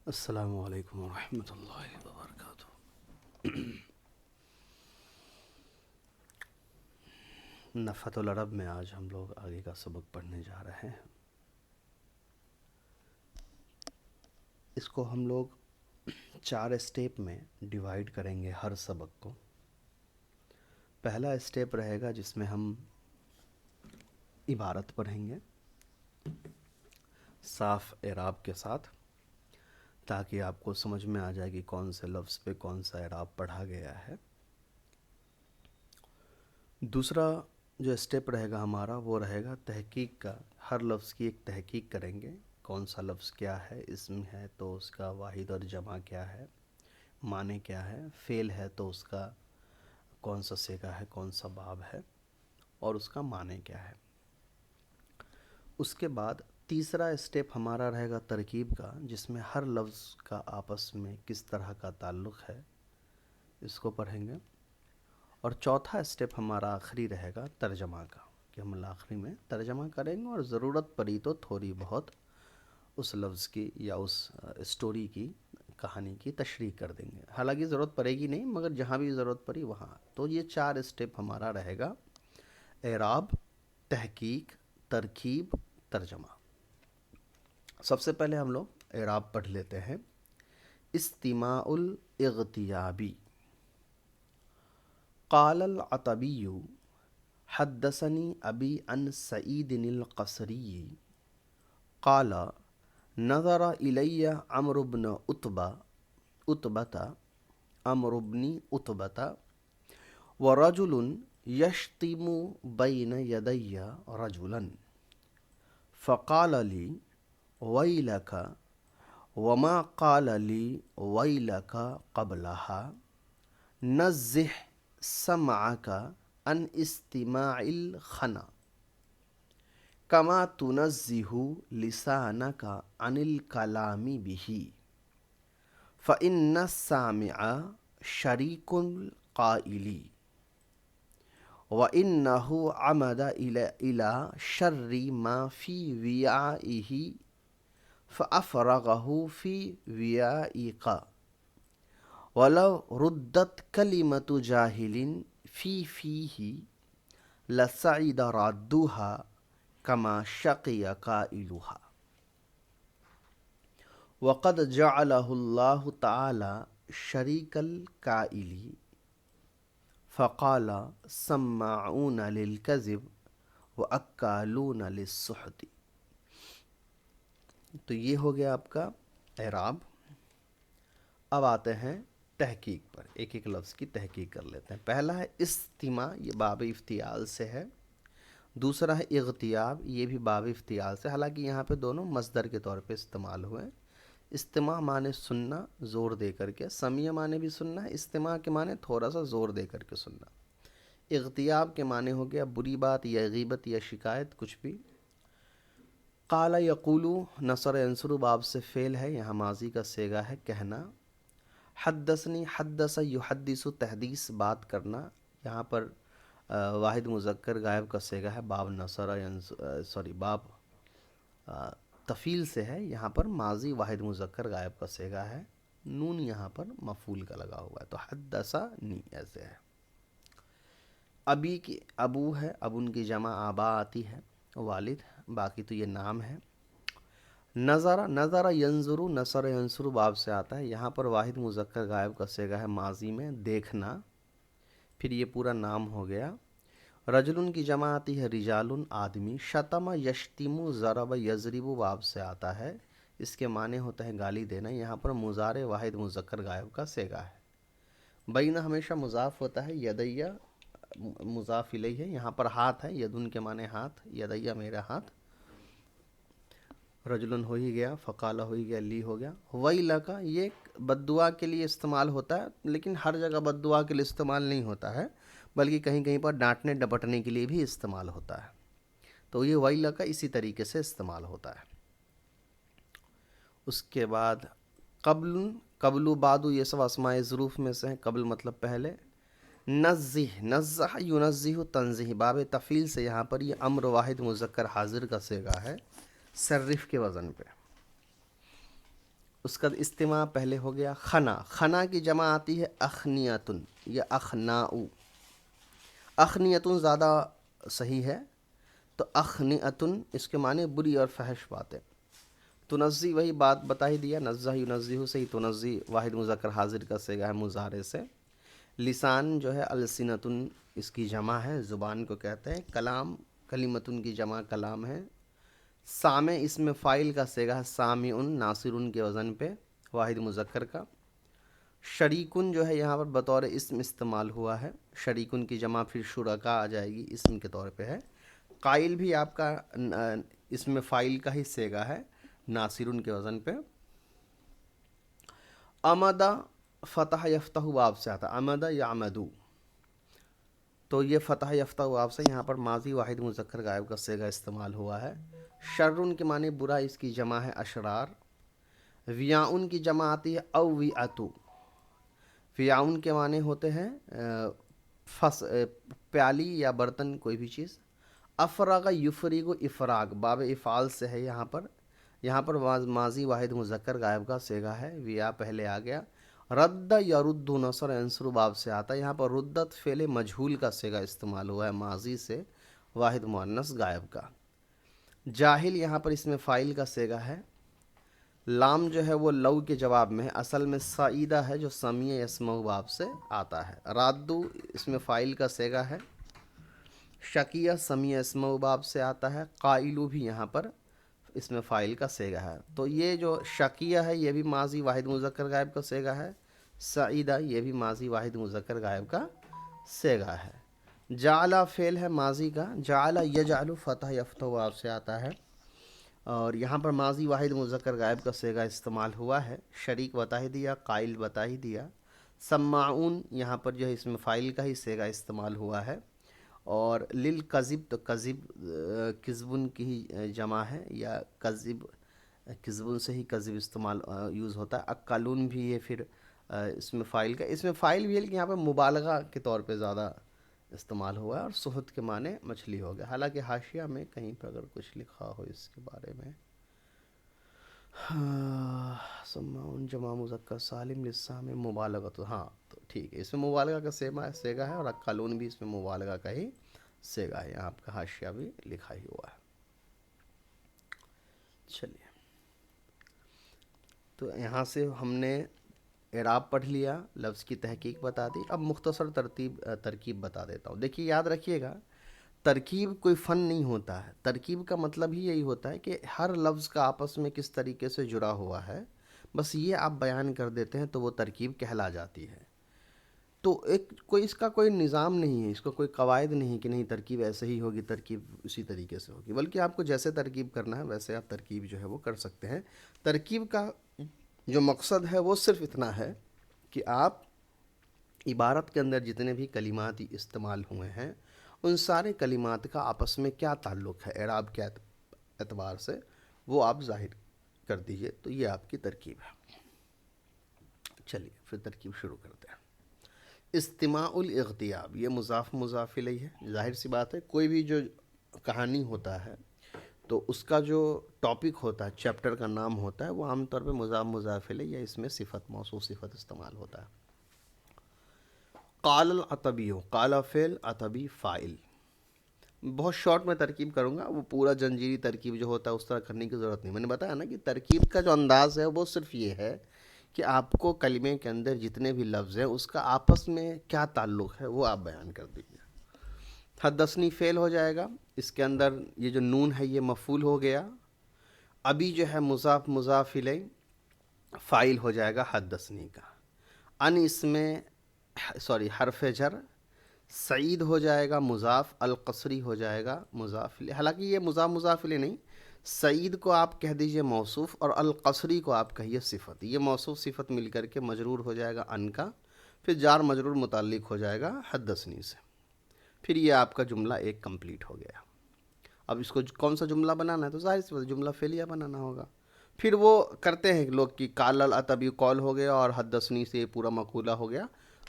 السلام علیکم ورحمۃ اللہ وبرکاتہ۔ نفحۃ العرب میں آج ہم لوگ آگے کا سبق پڑھنے جا رہے ہیں۔ اس کو ہم لوگ 4 اسٹیپ میں ڈیوائیڈ کریں گے ہر سبق کو۔ پہلا اسٹیپ رہے گا جس میں ہم عبارت پڑھیں گے صاف اعراب کے ساتھ، تاکہ آپ کو سمجھ میں آ جائے کہ کون سے لفظ پہ کون سا اعراب پڑھا گیا ہے۔ دوسرا جو اسٹیپ رہے گا ہمارا وہ رہے گا تحقیق کا۔ ہر لفظ کی ایک تحقیق کریں گے، کون سا لفظ کیا ہے، اسم ہے تو اس کا واحد اور جمع کیا ہے، معنی کیا ہے، فعل ہے تو اس کا کون سا صیغہ ہے، کون سا باب ہے اور اس کا معنی کیا ہے۔ اس کے بعد تیسرا اسٹیپ ہمارا رہے گا ترکیب کا، جس میں ہر لفظ کا آپس میں کس طرح کا تعلق ہے اس کو پڑھیں گے۔ اور چوتھا اسٹیپ ہمارا آخری رہے گا ترجمہ کا، کہ ہم آخری میں ترجمہ کریں گے اور ضرورت پڑی تو تھوڑی بہت اس لفظ کی یا اس اسٹوری کی، کہانی کی تشریح کر دیں گے۔ حالانکہ ضرورت پڑے گی نہیں، مگر جہاں بھی ضرورت پڑی وہاں۔ تو یہ 4 اسٹیپ ہمارا رہے گا: اعراب، تحقیق، ترکیب، ترجمہ۔ سب سے پہلے ہم لوگ اعراب پڑھ لیتے ہیں۔ استماع الاغتیابی۔ قال العتبی حدثنی ابی عن سعید القصری قال نظر الی عمرو بن عتبۃ ورجل یشتم بین یدی رجلا فقال لی ویلک وما قال لی ویلک قبلها نزح سمعک عن استماع الخنا کما تنزہ لسانک عن الکلام بہ فإن السامع شریک القائل وإنه عمد إلى شر ما في وعائه فأفرغه في وعائك ولو ردت كلمة جاهل في فيه لسعد ردها كما شقي قائلها وقد جعله الله تعالى شريك القائل فقال سماعون للكذب وأكالون للسحت۔ تو یہ ہو گیا آپ کا اعراب۔ اب آتے ہیں تحقیق پر، ایک ایک لفظ کی تحقیق کر لیتے ہیں۔ پہلا ہے استماع، یہ باب افتعال سے ہے۔ دوسرا ہے اغتیاب، یہ بھی باب افتعال سے، حالانکہ یہاں پہ دونوں مصدر کے طور پہ استعمال ہوئے۔ استماع معنی سننا زور دے کر کے، سمیع معنی بھی سننا ہے، استماع کے معنی تھوڑا سا زور دے کر کے سننا۔ اغتیاب کے معنی ہو گیا بری بات یا غیبت یا شکایت، کچھ بھی۔ قال یقولو، نصر ینصر باب سے فعل ہے، یہاں ماضی کا صیغہ ہے کہنا۔ حدثنی، حدث یحدث تحدیث بات کرنا، یہاں پر واحد مذکر غائب کا صیغہ ہے، باب باب تفیل سے ہے، یہاں پر ماضی واحد مذکر غائب کا صیغہ ہے، نون یہاں پر مفعول کا لگا ہوا ہے، تو حدثنی ایسے ہے۔ ابی کی ابو ہے، اب ان کی جمع آبا آتی ہے، والد، باقی تو یہ نام ہے۔ نظر، نظر ینظر، نصر ینصر باب سے آتا ہے، یہاں پر واحد مذکر غائب کا صیغہ ہے ماضی میں، دیکھنا، پھر یہ پورا نام ہو گیا۔ رجل کی جمع آتی ہے رجال، آدمی۔ شتم یشتم ضرب یضرب باب سے آتا ہے، اس کے معنی ہوتا ہے گالی دینا، یہاں پر مضارع واحد مذکر غائب کا صیغہ ہے۔ بین ہمیشہ مضاف ہوتا ہے، یدیہ مضاف الیہ ہے، یہاں پر ہاتھ ہے، یدن کے معنی ہاتھ، یدیہ میرا ہاتھ۔ رجلن ہو ہی گیا، فقالہ ہو ہی گیا، لی ہو گیا۔ ویلک، یہ بد دعا کے لیے استعمال ہوتا ہے، لیکن ہر جگہ بد دعا کے لیے استعمال نہیں ہوتا ہے، بلکہ کہیں کہیں پر ڈانٹنے ڈپٹنے کے لیے بھی استعمال ہوتا ہے۔ تو یہ ویلک اسی طریقے سے استعمال ہوتا ہے۔ اس کے بعد قبل، قبل و بعد، یہ سب اسماء ظروف میں سے ہیں، قبل مطلب پہلے۔ نزہ، نزہ ینزہ تنزیہ، باب تفعیل سے، یہاں پر یہ امر واحد مذکر حاضر کا صیغہ ہے، صرف کے وزن پہ۔ اس کا استماع پہلے ہو گیا خنا. خنا کی جمع آتی ہے اخنیتن یا اخناؤ. اخنیتن زیادہ صحیح ہے، تو اخنیتن اس کے معنی بری اور فحش باتیں. تنزی وہی بات بتا ہی دیا، نزہ ینزہ سے ہی تنزی واحد مذکر حاضر کا صیغہ ہے مضارع سے. لسان جو ہے السنتن اس کی جمع ہے، زبان کو کہتے ہیں. کلام کلمتن کی جمع کلام ہے. سامع اس میں فائل کا صیغہ ہے سامعن ناصرن کے وزن پہ واحد مذکر کا. شریکن جو ہے یہاں پر بطور اسم استعمال ہوا ہے، شریکن کی جمع پھر شرکا آ جائے گی، اسم کے طور پہ ہے. قائل بھی آپ کا اس میں فائل کا ہی صیغہ ہے ناصرن کے وزن پہ. امدہ فتح یفتح باب سے آتا، امدہ یعمدو، تو یہ فتح یفتح باب سے یہاں پر ماضی واحد مذکر غائب کا صیغہ استعمال ہوا ہے. شرن کے معنی برا، اس کی جمع ہے اشرار. ویاؤن کی جمع آتی ہے اویعتو. ویاؤن کے معنی ہوتے ہیں پیالی یا برتن، کوئی بھی چیز. افراغ یفریغ افراغ باب افعال سے ہے یہاں پر ماضی واحد مذکر غائب کا صیغہ ہے، ویا پہلے آ گیا. رد یرد نصر ینصر باب سے آتا ہے، یہاں پر ردت فعل مجہول کا صیغہ استعمال ہوا ہے ماضی سے واحد مؤنث غائب کا. جاہل یہاں پر اس میں فاعل کا صیغہ ہے. لام جو ہے وہ لو کے جواب میں ہے، اصل میں سعیدہ ہے جو سمیع یسمع باب سے آتا ہے. رادو اس میں فاعل کا صیغہ ہے. شکیہ سمیع یسمع باب سے آتا ہے. قائلو بھی یہاں پر اس میں فاعل کا صیغہ ہے. تو یہ جو شکیہ ہے یہ بھی ماضی واحد مذکر غائب کا صیغہ ہے. سعیدہ یہ بھی ماضی واحد مذکر غائب کا صیغہ ہے. جعل فعل ہے ماضی کا، جعل یجعل فتح یفتح باب سے آتا ہے، اور یہاں پر ماضی واحد مذکر غائب کا صیغہ استعمال ہوا ہے. شریک بتا ہی دیا، قائل بتا ہی دیا. سماعون یہاں پر جو ہے اس میں فاعل کا ہی صیغہ استعمال ہوا ہے. اور للکذب تو کذب کذبن کی ہی جمع ہے، یا کذب کذبن سے ہی کذب استعمال یوز ہوتا ہے. اکلون بھی یہ پھر اس میں فاعل کا، اس میں فاعل بھی ہے لیکن یہاں پہ مبالغہ کے طور پہ زیادہ استعمال ہوا ہے. اور صحت کے معنی مچھلی ہو گیا. حالانکہ حاشیہ میں کہیں پہ اگر کچھ لکھا ہو اس کے بارے میں، سماعون جمع مذکر سالم للسام مبالغۃ، ہاں تو ٹھیک ہے، اس میں مبالغہ کا صیغہ ہے، اور اکلون بھی اس میں مبالغہ کا ہی صیغہ ہے. یہاں آپ کا حاشیہ بھی لکھا ہی ہوا ہے. چلیے، تو یہاں سے ہم نے اعراب پڑھ لیا، لفظ کی تحقیق بتا دی. اب مختصر ترکیب بتا دیتا ہوں. دیکھیے یاد رکھیے گا، ترکیب کوئی فن نہیں ہوتا ہے. ترکیب کا مطلب ہی یہی ہوتا ہے کہ ہر لفظ کا آپس میں کس طریقے سے جڑا ہوا ہے، بس یہ آپ بیان کر دیتے ہیں تو وہ ترکیب کہلا جاتی ہے. تو اس کا کوئی نظام نہیں ہے، اس کا کوئی قواعد نہیں کہ نہیں ترکیب ایسے ہی ہوگی، ترکیب اسی طریقے سے ہوگی، بلکہ آپ کو جیسے ترکیب کرنا ہے ویسے آپ ترکیب جو ہے وہ کر سکتے ہیں. ترکیب کا جو مقصد ہے وہ صرف اتنا ہے کہ آپ عبارت کے اندر جتنے بھی کلمات استعمال ہوئے ہیں ان سارے کلمات کا آپس میں کیا تعلق ہے اعراب کے اعتبار سے، وہ آپ ظاہر کر دیجئے. تو یہ آپ کی ترکیب ہے. چلیے پھر ترکیب شروع کرتے ہیں. استماع الاغتیاب، یہ مضاف مضاف الیہ ہے. ظاہر سی بات ہے، کوئی بھی جو کہانی ہوتا ہے تو اس کا جو ٹاپک ہوتا ہے، چیپٹر کا نام ہوتا ہے، وہ عام طور پہ مضاف مضاف الیہ یا اس میں صفت موصوف صفت استعمال ہوتا ہے. قال العتبی، قال فعل، عتبی فاعل. بہت شارٹ میں ترکیب کروں گا، وہ پورا جنجیری ترکیب جو ہوتا ہے اس طرح کرنے کی ضرورت نہیں. میں نے بتایا نا کہ ترکیب کا جو انداز ہے وہ صرف یہ ہے کہ آپ کو کلمے کے اندر جتنے بھی لفظ ہیں اس کا آپس میں کیا تعلق ہے وہ آپ بیان کر دیجیے. حدثنی فعل ہو جائے گا، اس کے اندر یہ جو نون ہے یہ مفعول ہو گیا. ابھی جو ہے مضاف مضاف الیہ فاعل ہو جائے گا حدثنی کا. ان اس میں حرف جر. سعید ہو جائے گا مضاف، القصری ہو جائے گا مضاف الیہ. حالانکہ یہ مضاف مضاف الیہ نہیں، سعید کو آپ کہہ دیجئے موصوف اور القصری کو آپ کہیے صفت. یہ موصوف صفت مل کر کے مجرور ہو جائے گا ان کا، پھر جار مجرور متعلق ہو جائے گا حدثنی سے. پھر یہ آپ کا جملہ ایک کمپلیٹ ہو گیا. اب اس کو کون سا جملہ بنانا ہے تو ظاہر سی بات جملہ فعلیہ بنانا ہوگا. پھر وہ کرتے ہیں لوگ کہ قال العتبی قول ہو گیا اور حدثنی سے پورا مقولہ ہو گیا.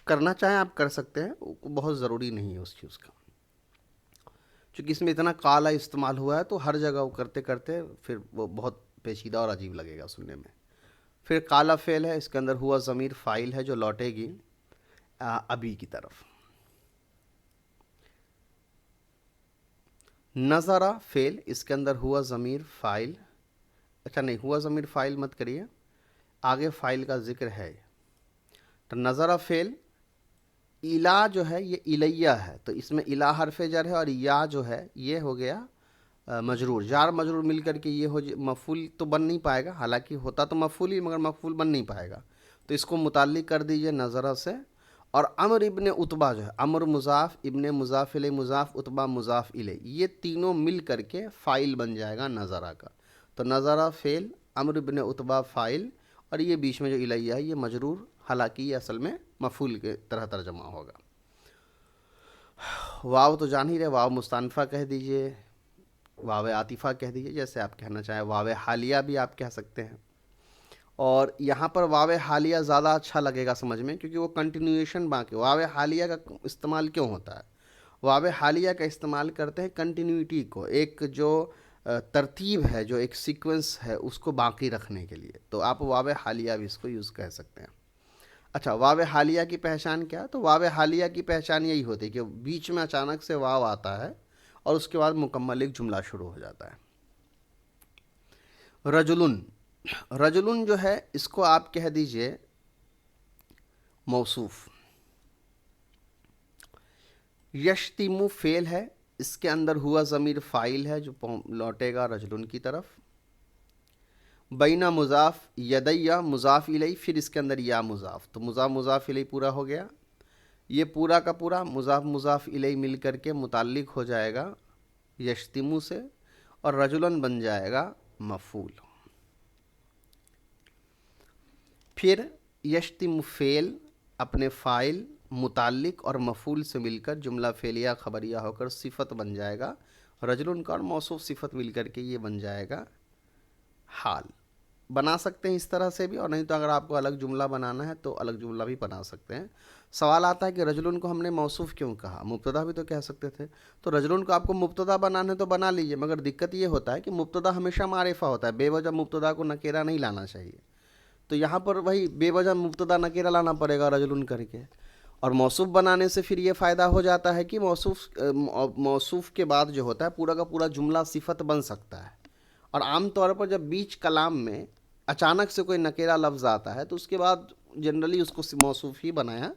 کرنا چاہیں آپ کر سکتے ہیں، بہت ضروری نہیں ہے اس چیز کا، چونکہ اس میں اتنا قال استعمال ہوا ہے تو ہر جگہ وہ کرتے کرتے پھر وہ بہت پیچیدہ اور عجیب لگے گا سننے میں. پھر قال فعل ہے، اس کے اندر ہوا ضمیر فاعل ہے جو لوٹے گی ابھی کی طرف. نظرہ فعل، اس کے اندر ہوا ضمیر فاعل، اچھا نہیں ہوا ضمیر فاعل مت کریے، آگے فاعل کا ذکر ہے. تو نظرہ فعل، الا جو ہے یہ الیہ ہے، تو اس میں الا حرف جر ہے اور یا جو ہے یہ ہو گیا مجرور. جار مجرور مل کر کے یہ مفعول تو بن نہیں پائے گا، حالانکہ ہوتا تو مفعول ہی مگر مفعول بن نہیں پائے گا. تو اس کو متعلق کر دیجئے نظرہ سے. اور امر ابن عتبہ جو ہے، امر مضاف، ابن مضاف الیہ مضاف، عتبہ مضاف الیہ، یہ تینوں مل کر کے فاعل بن جائے گا نظرہ کا. تو نظرہ فعل، امر ابن عتبہ فاعل، اور یہ بیچ میں جو الیہ ہے یہ مجرور، حالانکہ یہ اصل میں مفعول کے طرح ترجمہ ہوگا. واو تو جان ہی رہے، واو مستانفہ کہہ دیجئے، واو عاطفہ کہہ دیجئے، جیسے آپ کہنا چاہیں. واو حالیہ بھی آپ کہہ سکتے ہیں. اور یہاں پر واو حالیہ زیادہ اچھا لگے گا سمجھ میں، کیونکہ وہ کنٹینیویشن باقی. واو حالیہ کا استعمال کیوں ہوتا ہے؟ واو حالیہ کا استعمال کرتے ہیں کنٹینیوٹی کو، ایک جو ترتیب ہے، جو ایک سیکوینس ہے، اس کو باقی رکھنے کے لیے. تو آپ واو حالیہ بھی اس کو یوز کہہ سکتے ہیں. اچھا، واو حالیہ کی پہچان کیا؟ تو واو حالیہ کی پہچان یہی ہوتی ہے کہ بیچ میں اچانک سے واو آتا ہے اور اس کے بعد مکمل ایک جملہ شروع ہو جاتا ہے. رجلن، رجلن جو ہے اس کو آپ کہہ دیجئے موصوف. یشتم فعل ہے، اس کے اندر ہوا ضمیر فاعل ہے جو لوٹے گا رجلن کی طرف. بینہ مضاف، یدیہ مضاف الیہ، پھر اس کے اندر یا مضاف، تو مضاف مضاف الیہ پورا ہو گیا. یہ پورا کا پورا مضاف مضاف الیہ مل کر کے متعلق ہو جائے گا یشتمو سے، اور رجلن بن جائے گا مفعول. پھر یشتم فعل اپنے فاعل، متعلق اور مفعول سے مل کر جملہ فعلیہ خبریہ ہو کر صفت بن جائے گا. رجلن کا اور موصوف صفت مل کر کے یہ بن جائے گا حال. بنا سکتے ہیں اس طرح سے بھی، اور نہیں تو اگر آپ کو الگ جملہ بنانا ہے تو الگ جملہ بھی بنا سکتے ہیں. سوال آتا ہے کہ رجلن کو ہم نے موصوف کیوں کہا؟ مبتدا بھی تو کہہ سکتے تھے. تو رجلن کو آپ کو مبتدا بنانا ہے تو بنا لیجئے، مگر دقت یہ ہوتا ہے کہ مبتدا ہمیشہ معرفہ ہوتا ہے، بے وجہ مبتدا کو نکیرہ نہیں لانا چاہیے. تو یہاں پر وہی بے وجہ مبتدا نکیرہ لانا پڑے گا رجلن کر کے. اور موصوف بنانے سے پھر یہ فائدہ ہو جاتا ہے کہ موصوف کے بعد جو ہوتا ہے پورا کا پورا جملہ صفت بن سکتا ہے. اور عام طور پر جب بیچ کلام میں اچانک سے کوئی نکیرہ لفظ آتا ہے تو اس کے بعد جنرلی اس کو موصوف ہی بنایا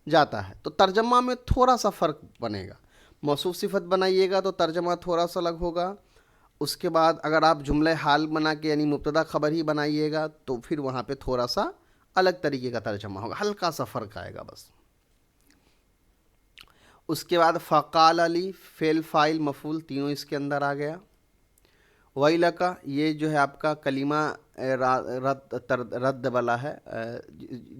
جاتا ہے. تو ترجمہ میں تھوڑا سا فرق بنے گا. موصوف صفت بنائیے گا تو ترجمہ تھوڑا سا الگ ہوگا. اس کے بعد اگر آپ جملہ حال بنا کے یعنی مبتدا خبر ہی بنائیے گا تو پھر وہاں پہ تھوڑا سا الگ طریقے کا ترجمہ ہوگا، ہلکا سا فرق آئے گا بس. اس کے بعد فقال علی، فعل فاعل مفعول تینوں اس کے اندر آ گیا. ویلک، یہ جو ہے آپ کا کلمہ رد والا ہے.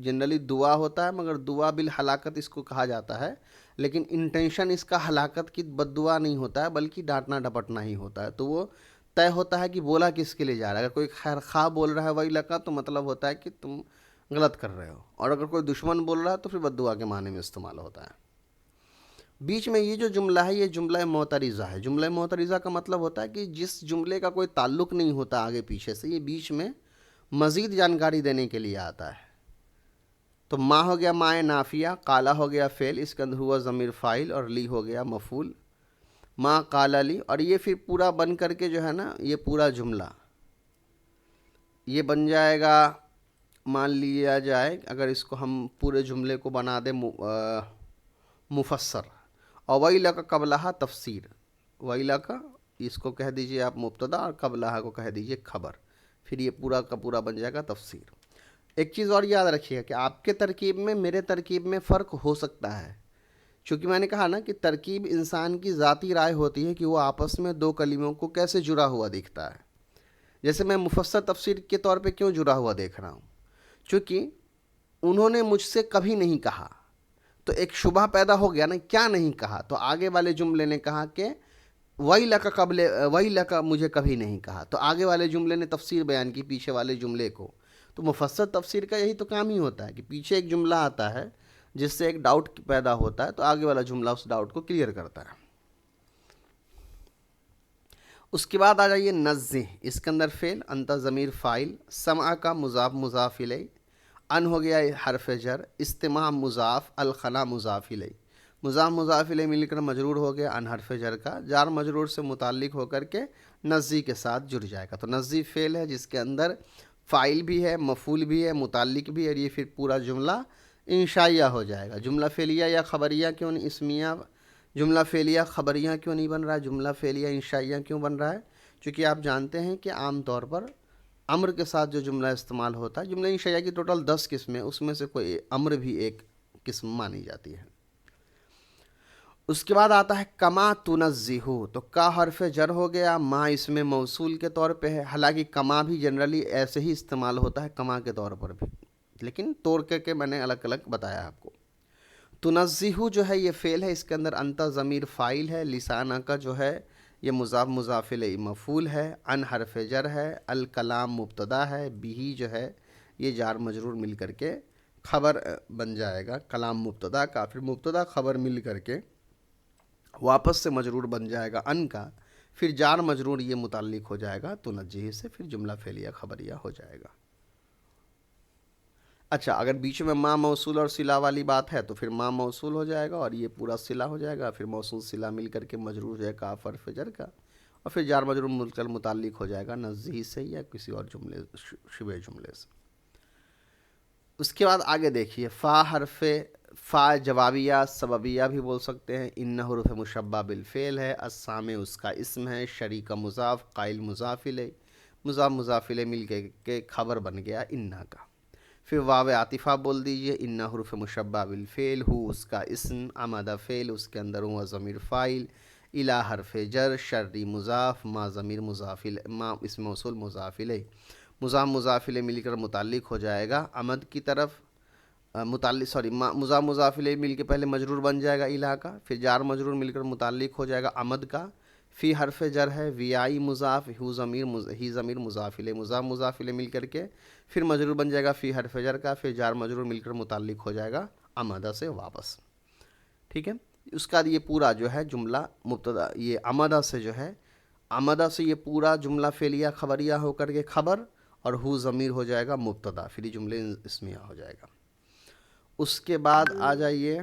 جنرلی دعا ہوتا ہے مگر دعا بالہلاکت اس کو کہا جاتا ہے، لیکن انٹینشن اس کا ہلاکت کی بد دعا نہیں ہوتا ہے بلکہ ڈانٹنا ڈپٹنا ہی ہوتا ہے. تو وہ طے ہوتا ہے کہ بولا کس کے لیے جا رہا ہے. اگر کوئی خیر خواہ بول رہا ہے ویلک تو مطلب ہوتا ہے کہ تم غلط کر رہے ہو، اور اگر کوئی دشمن بول رہا ہے تو پھر بد دعا کے معنی میں استعمال ہوتا ہے. بیچ میں یہ جو جملہ ہے یہ جملہ معترضہ ہے. جملہ معترضہ کا مطلب ہوتا ہے کہ جس جملے کا کوئی تعلق نہیں ہوتا آگے پیچھے سے، یہ بیچ میں مزید جانکاری دینے کے لیے آتا ہے. تو ما ہو گیا ماء نافیہ، قالا ہو گیا فعل، اس کے اندر ہوا ضمیر فاعل، اور لی ہو گیا مفعول. ما قال لی، اور یہ پھر پورا بن کر کے جو ہے نا یہ پورا جملہ یہ بن جائے گا. مان لیا جائے اگر اس کو ہم پورے جملے کو بنا دیں مفسر، اور ویلک قبلہا تفسیر. ویلک اس کو کہہ دیجئے آپ مبتدا، اور قبلہا کو کہہ دیجئے خبر، پھر یہ پورا کا پورا بن جائے گا تفسیر. ایک چیز اور یاد رکھیے گا کہ آپ کے ترکیب میں میرے ترکیب میں فرق ہو سکتا ہے، چونکہ میں نے کہا نا کہ ترکیب انسان کی ذاتی رائے ہوتی ہے کہ وہ آپس میں دو کلموں کو کیسے جڑا ہوا دیکھتا ہے. جیسے میں مفسر تفسیر کے طور پہ کیوں جڑا ہوا دیکھ رہا ہوں؟ چونکہ انہوں نے مجھ سے کبھی نہیں کہا، تو ایک شبہ پیدا ہو گیا نا، کیا نہیں کہا؟ تو آگے والے جملے نے کہا کہ ویلک قبل ویلک مجھے کبھی نہیں کہا، تو آگے والے جملے نے تفسیر بیان کی پیچھے والے جملے کو. تو مفسر تفسیر کا یہی تو کام ہی ہوتا ہے کہ پیچھے ایک جملہ آتا ہے جس سے ایک ڈاؤٹ پیدا ہوتا ہے، تو آگے والا جملہ اس ڈاؤٹ کو کلیئر کرتا ہے. اس کے بعد آ جائیے نزہ، اس کے اندر فعل، انت ضمیر فاعل، سمع کا مضاف مضاف الیہ، ان ہو گیا حرف جر، استماع مضاف، الخلا مضاف الیہ، مضاف مضاف الیہ مل کر مجرور ہو گیا ان حرف جر کا، جار مجرور سے متعلق ہو کر کے نزی کے ساتھ جڑ جائے گا۔ تو نزی فعل ہے جس کے اندر فاعل بھی ہے، مفعول بھی ہے، متعلق بھی ہے، اور یہ پھر پورا جملہ انشائیہ ہو جائے گا۔ جملہ فعلیہ یا خبریہ کیوں نہیں، اسمیہ جملہ فعلیہ خبریہ کیوں نہیں بن رہا ہے، جملہ فعلیہ انشائیہ کیوں بن رہا ہے؟ چونکہ آپ جانتے ہیں کہ عام طور پر امر کے ساتھ جو جملہ استعمال ہوتا ہے، جملہ انشائیہ کی ٹوٹل 10 قسمیں، اس میں سے کوئی امر بھی ایک قسم مانی جاتی ہے۔ اس کے بعد آتا ہے کما تنزہ، تو کا حرف جر ہو گیا، ما اس میں موصول کے طور پہ ہے، حالانکہ کما بھی جنرلی ایسے ہی استعمال ہوتا ہے کما کے طور پر بھی، لیکن توڑ کے میں نے الگ الگ بتایا آپ کو۔ تنزہ جو ہے یہ فعل ہے، اس کے اندر انت ضمیر فاعل ہے، لسانہ کا جو ہے یہ مضاف مضاف الیہ مفعول ہے، ان حرف جر ہے، الکلام مبتدا ہے، بھی جو ہے یہ جار مجرور مل کر کے خبر بن جائے گا، کلام مبتدا کا، پھر مبتدا خبر مل کر کے واپس سے مجرور بن جائے گا ان کا، پھر جار مجرور یہ متعلق ہو جائے گا تنزہ سے، پھر جملہ فعلیہ خبریہ ہو جائے گا۔ اچھا، اگر بیچ میں ما موصول اور صلہ والی بات ہے تو پھر ما موصول ہو جائے گا اور یہ پورا صلہ ہو جائے گا، پھر موصول صلہ مل کر کے مجرور جو ہے کاف حرف جر کا، اور پھر جار مجرور مل کر متعلق ہو جائے گا نزہ سے یا کسی اور جملے شبہ جملے سے۔ اس کے بعد آگے دیکھیے فا حرف، فا جوابیہ سببیہ بھی بول سکتے ہیں، ان حروف مشبہ بالفعل ہے، السامع اس کا اسم ہے، شریک مضاف، قائل مضاف الیہ، مضاف مضاف الیہ مل کے خبر بن گیا انا کا۔ پھر واو عاطفہ بول دیجئے، ان حروف مشبہ بالفعل، ہو اس کا اسم، عمد فعل، اس کے اندر ہوا ضمیر فاعل، الی حرف جر، شرری مضاف، ما ضمیر مضاف الیہ، ما اسم موصول مضاف الیہ، مضاف مضاف الیہ مل کر متعلق ہو جائے گا عمد کی طرف، مضاف مضاف الیہ مل کے پہلے مجرور بن جائے گا الی کا، پھر جار مجرور مل کر متعلق ہو جائے گا عمد کا، فی حرف جر ہے، ویائی مضاف، ہی ضمیر مضاف الیہ، مضاف مضاف الیہ مل کر کے پھر مجرور بن جائے گا فی حرف جر کا، پھر جار مجرور مل کر متعلق ہو جائے گا عمدہ سے واپس، ٹھیک ہے۔ اس کا یہ پورا جو ہے جملہ مبتدا، یہ عمدہ سے جو ہے، عمدہ سے یہ پورا جملہ فعلیہ خبریہ ہو کر کے خبر، اور ہو ضمیر ہو جائے گا مبتدا، پھر یہ جملے اسمیہ ہو جائے گا۔ اس کے بعد آ جائیے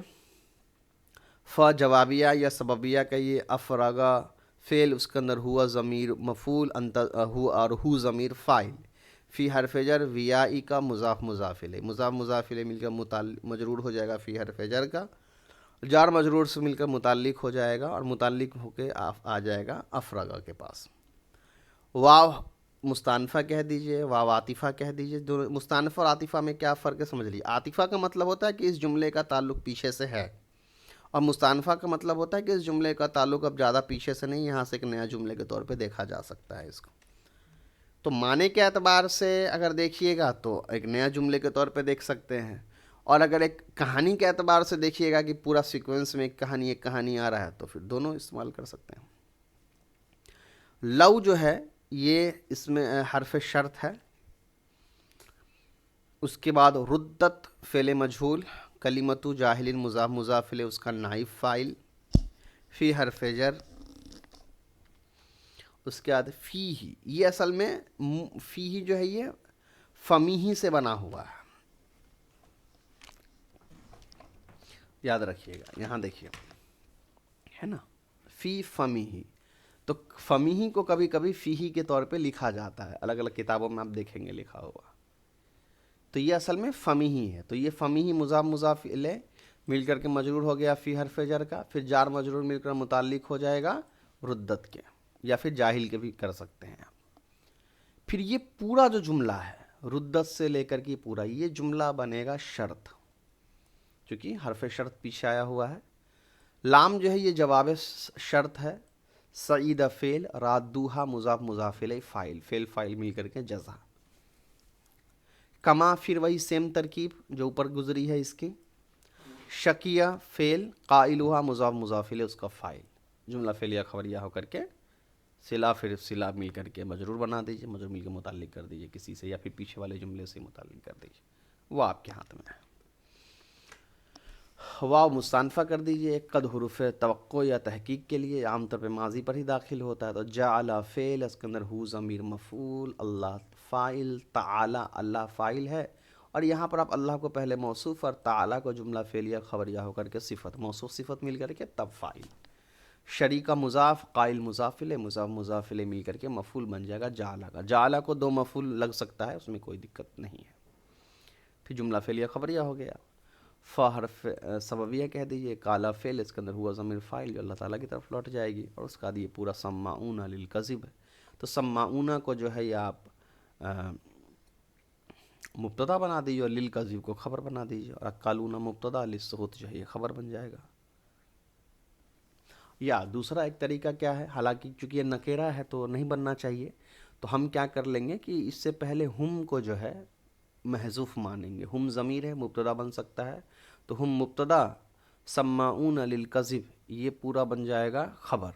فا جوابیہ یا سببیہ کا یہ افرغا فعل، اس کے اندر ہوا ضمیر مفعول، اور ہو ضمیر فاعل، فی حرف جر، ویائی کا مضاف مضاف الیہ، مضاف مضاف الیہ مل کر مجرور ہو جائے گا فی حرف جر کا، جار مجرور سے مل کر متعلق ہو جائے گا اور متعلق ہو کے آ جائے گا افرغا کے پاس۔ واو مستانفہ کہہ دیجئے، واو عاطفہ کہہ دیجئے، دونوں مستانفہ اور عاطفہ میں کیا فرق ہے سمجھ لیجیے۔ عاطفہ کا مطلب ہوتا ہے کہ اس جملے کا تعلق پیچھے سے ہے، اور مستانفہ کا مطلب ہوتا ہے کہ اس جملے کا تعلق اب زیادہ پیچھے سے نہیں، یہاں سے ایک نیا جملے کے طور پہ دیکھا جا سکتا ہے اس کو۔ تو معنی کے اعتبار سے اگر دیکھیے گا تو ایک نیا جملے کے طور پہ دیکھ سکتے ہیں، اور اگر ایک کہانی کے اعتبار سے دیکھیے گا کہ پورا سیکوینس میں ایک کہانی آ رہا ہے، تو پھر دونوں استعمال کر سکتے ہیں۔ لو جو ہے یہ اس میں حرف شرط ہے، اس کے بعد ردت فعل مجہول، کلمۃ جاہل مضاف مضاف الیہ اس کا نائب فاعل، فی حرف جر، اس کے بعد فی ہی، یہ اصل میں فی ہی جو ہے یہ فمی ہی سے بنا ہوا ہے، یاد رکھیے گا، یہاں دیکھیے ہے نا، فی فمی ہی، تو فمی ہی کو کبھی کبھی فی ہی کے طور پہ لکھا جاتا ہے، الگ الگ کتابوں میں آپ دیکھیں گے لکھا ہوا، تو یہ اصل میں فمی ہی ہے، تو یہ فمی ہی مضاف مضاف الیہ مل کر کے مجرور ہو گیا فی حرف جر کا، پھر جار مجرور مل کر متعلق ہو جائے گا ردت کے، یا پھر جاہل کے بھی کر سکتے ہیں آپ۔ پھر یہ پورا جو جملہ ہے ردت سے لے کر کے پورا یہ جملہ بنے گا شرط، کیونکہ حرف شرط پیچھے آیا ہوا ہے۔ لام جو ہے یہ جواب شرط ہے، سعید فعل، رادوہا مضاف مضاف الیہ فاعل، فعل فاعل مل کر کے جزا، کما پھر وہی سیم ترکیب جو اوپر گزری ہے اس کی، شکیہ فعل، قائلوہا مضاف مضاف الیہ اس کا فاعل، جملہ فعلیہ خبریہ ہو کر کے صلہ، پھر صلہ مل کر کے مجرور بنا دیجئے، مجرور مل کے متعلق کر دیجئے کسی سے، یا پھر پیچھے والے جملے سے متعلق کر دیجئے، وہ آپ کے ہاتھ میں ہے۔ واو مستانفہ کر دیجئے، قد حروف توقع یا تحقیق کے لیے عام طور پہ ماضی پر ہی داخل ہوتا ہے، تو جعل فعل، اس کے اندر ہو ضمیر مفعول، اللہ فاعل، تعالی اللہ فاعل ہے، اور یہاں پر آپ اللہ کو پہلے موصوف اور تعالی کو جملہ فعلیہ خبریہ ہو کر کے صفت، موصوف صفت مل کر کے تب فاعل، شریکہ مضاف، قائل مضاف الیہ، مضاف مضاف الیہ مل کر کے مفعول بن جائے گا جعل کا۔ جعل کو دو مفعول لگ سکتا ہے، اس میں کوئی دقت نہیں ہے، پھر جملہ فعلیہ خبریہ ہو گیا۔ فا حرف سببیہ کہہ دیجئے، کالا فعل، اس کے اندر ہوا ضمیر فاعل جو اللہ تعالیٰ کی طرف لوٹ جائے گی، اور اس کا یہ پورا سماعون للکذب ہے، تو سماعون کو جو ہے یہ آپ مبتدا بنا دیجیے اور للکذب کو خبر بنا دیجیے، اور اکالون مبتدا، للسحت جو ہے یہ خبر بن جائے گا۔ یا دوسرا ایک طریقہ کیا ہے، حالانکہ چونکہ یہ نکیرہ ہے تو نہیں بننا چاہیے، تو ہم کیا کر لیں گے کہ اس سے پہلے ہم کو جو ہے محذوف مانیں گے، ہم ضمیر ہے، مبتدا بن سکتا ہے، تو ہم مبتدا، سماعون للکذب یہ پورا بن جائے گا خبر،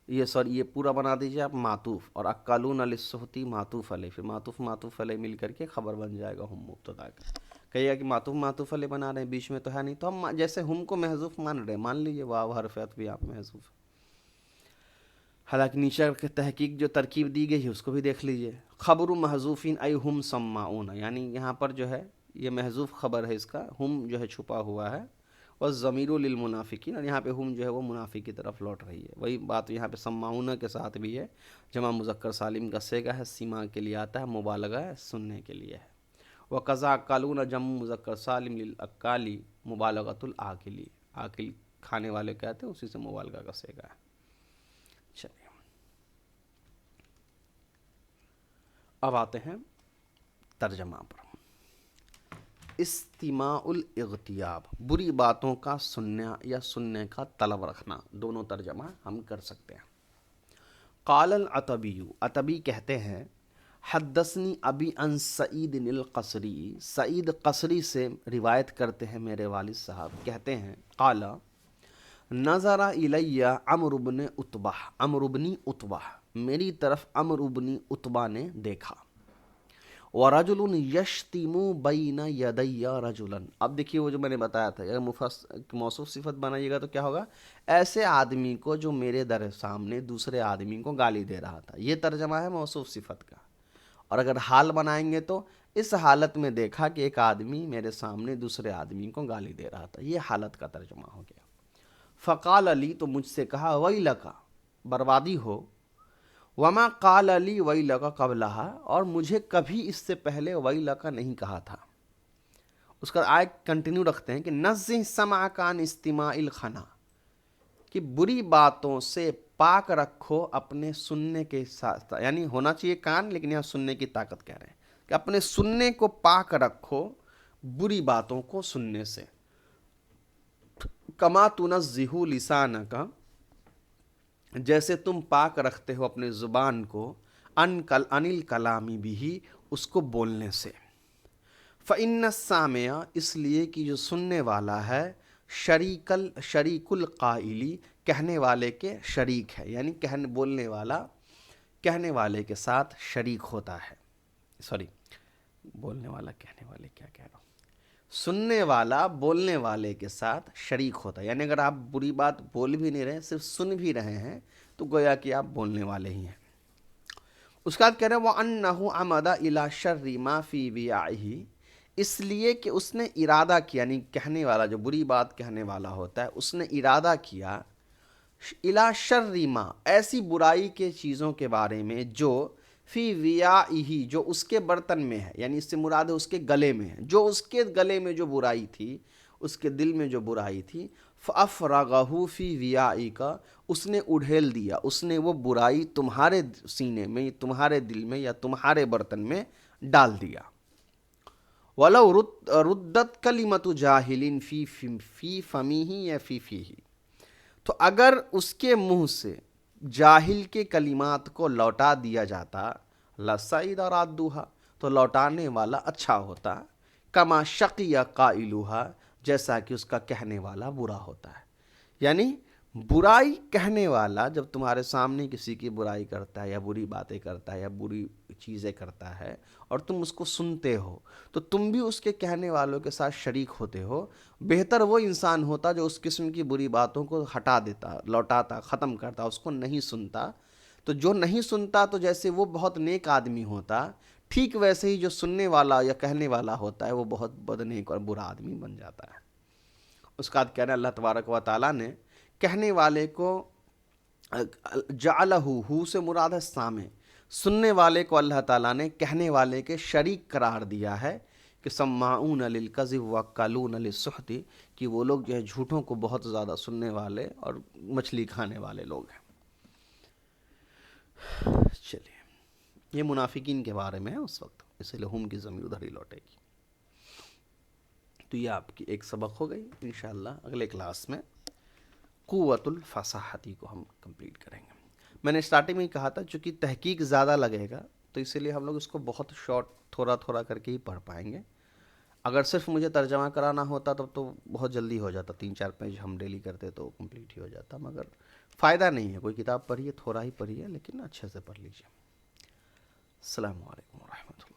یہ پورا بنا دیجیے آپ معطوف، اور اکالون للسحتی معطوف علیہ، پھر معطوف معطوف علیہ مل کر کے خبر بن جائے گا ہم مبتدا کا۔ کہیے کہ معطوف معطوف علیہ بنا رہے ہیں، بیچ میں تو ہے نہیں، تو ہم جیسے ہم کو محذوف مان رہے ہیں، مان لیجیے واو حرف عطف بھی آپ محذوف۔ حالانکہ نیچے کے تحقیق جو ترکیب دی گئی ہے اس کو بھی دیکھ لیجئے، خبر محذوفین ای ہم سماعون، یعنی یہاں پر جو ہے یہ محذوف خبر ہے، اس کا ہم جو ہے چھپا ہوا ہے، والضمیر للمنافقین، اور یہاں پہ ہم جو ہے وہ منافق کی طرف لوٹ رہی ہے، وہی بات یہاں پہ سماعون کے ساتھ بھی ہے، جمع مذکر سالم کا صیغہ ہے، سیما کے لیے آتا ہے، مبالغہ ہے، سننے کے لیے ہے۔ وقضا اکالون جمع مذکر سالم للاکالی مبالغۃ العاقلی، عاقل کھانے والے کہتے ہیں، اسی سے مبالغہ کا صیغہ ہے۔ چلیے اب آتے ہیں ترجمہ پر۔ استماع الاغتیاب، بری باتوں کا سننا یا سننے کا طلب رکھنا، دونوں ترجمہ ہم کر سکتے ہیں۔ قال العتبی، عتبی کہتے ہیں، حدثنی ابی عن سعید القصری، سعید قصری سے روایت کرتے ہیں میرے والد صاحب، کہتے ہیں، قال نظر الی عمرو بن عتبہ، عمرو بن عتبہ، میری طرف عمرو بن عتبہ نے دیکھا، وَرَجُلٌ يَشْتِمُ بَيْنَ يَدَيَّ رَجُلًا، اب دیکھیے وہ جو میں نے بتایا تھا، اگر موصوف صفت بنائیے گا تو کیا ہوگا، ایسے آدمی کو جو میرے در سامنے دوسرے آدمی کو گالی دے رہا تھا، یہ ترجمہ ہے موصوف صفت کا، اور اگر حال بنائیں گے تو اس حالت میں دیکھا کہ ایک آدمی میرے سامنے دوسرے آدمی کو گالی دے رہا تھا، یہ حالت کا ترجمہ ہو گیا۔ فقال علی، تو مجھ سے کہا، ویلک، بربادی ہو، وما قال علی ویلک قبلہا، اور مجھے کبھی اس سے پہلے ویلک نہیں کہا تھا۔ اس کا آیت کنٹینیو رکھتے ہیں کہ نزہ سمعک عن استماع الخنا، کہ بری باتوں سے پاک رکھو اپنے سننے کے ساتھ، یعنی ہونا چاہیے کان، لیکن یہاں سننے کی طاقت کہہ رہے ہیں کہ اپنے سننے کو پاک رکھو بری باتوں کو سننے سے، کما تنزہ لسانک، جیسے تم پاک رکھتے ہو اپنے زبان کو، ان الکلامی بھی، اس کو بولنے سے، فإن السامع، اس لیے کہ جو سننے والا ہے، شریک القائلی، کہنے والے کے شریک ہے، یعنی بولنے والا کہنے والے کے ساتھ شریک ہوتا ہے، بولنے والا کہنے والے کیا کہہ رہا ہوں، سننے والا بولنے والے کے ساتھ شریک ہوتا ہے، یعنی اگر آپ بری بات بول بھی نہیں رہے، صرف سن بھی رہے ہیں، تو گویا کہ آپ بولنے والے ہی ہیں۔ اس کا کہہ رہے ہیں وَأَنَّهُ عَمَدَ إِلَى شَرِّ مَا فِي وِعَائِهِ، اس لیے کہ اس نے ارادہ کیا، یعنی کہنے والا جو بری بات کہنے والا ہوتا ہے، اس نے ارادہ کیا، إِلَى شَرِّ مَا، ایسی برائی کے چیزوں کے بارے میں جو فی وعائہ، جو اس کے برتن میں ہے، یعنی اس سے مراد ہے اس کے گلے میں ہے، جو اس کے گلے میں جو برائی تھی، اس کے دل میں جو برائی تھی، فَأَفْرَغَهُ فِي وِعَائِكَ، اس نے اڑھیل دیا، اس نے وہ برائی تمہارے سینے میں، تمہارے دل میں یا تمہارے برتن میں ڈال دیا۔ وَلَوْ رُدَّتْ كَلِمَةُ جَاهِلٍ فِي فَمِهِ یا فِي فِيهِ، تو اگر اس کے منہ سے جاہل کے کلمات کو لوٹا دیا جاتا، لَسَعِدَ رَادُّهَا، تو لوٹانے والا اچھا ہوتا، کما شقی قائلها، جیسا کہ اس کا کہنے والا برا ہوتا ہے، یعنی برائی کہنے والا جب تمہارے سامنے کسی کی برائی کرتا ہے یا بری باتیں کرتا ہے یا بری چیزیں کرتا ہے اور تم اس کو سنتے ہو تو تم بھی اس کے کہنے والوں کے ساتھ شریک ہوتے ہو. بہتر وہ انسان ہوتا جو اس قسم کی بری باتوں کو ہٹا دیتا، لوٹاتا، ختم کرتا، اس کو نہیں سنتا. تو جو نہیں سنتا تو جیسے وہ بہت نیک آدمی ہوتا، ٹھیک ویسے ہی جو سننے والا یا کہنے والا ہوتا ہے وہ بہت بد نیک اور برا آدمی بن جاتا ہے. اس کا کہنا اللہ تبارک و تعالیٰ نے کہنے والے کو جعلہ، ہو سے مراد ہے سامع، سننے والے کو اللہ تعالیٰ نے کہنے والے کے شریک قرار دیا ہے کہ سماعون للکذب وقالون للسحت، کہ وہ لوگ جو ہے جھوٹوں کو بہت زیادہ سننے والے اور مچھلی کھانے والے لوگ ہیں. چلیے، یہ منافقین کے بارے میں ہے اس وقت، اس لیے ہم کی ضمیر ادھر ہی لوٹے گی. تو یہ آپ کی ایک سبق ہو گئی. انشاءاللہ اگلے کلاس میں قوت الفصاحتی کو ہم کمپلیٹ کریں گے. میں نے اسٹارٹنگ میں ہی کہا تھا چونکہ تحقیق زیادہ لگے گا تو اسی لیے ہم لوگ اس کو بہت شارٹ تھوڑا تھوڑا کر کے ہی پڑھ پائیں گے. اگر صرف مجھے ترجمہ کرانا ہوتا تب تو بہت جلدی ہو جاتا، 3-4 پیج ہم ڈیلی کرتے تو کمپلیٹ ہی ہو جاتا، مگر فائدہ نہیں ہے. کوئی کتاب پڑھیے، تھوڑا ہی پڑھیے لیکن اچھے سے پڑھ لیجیے. السلام علیکم ورحمۃ اللہ.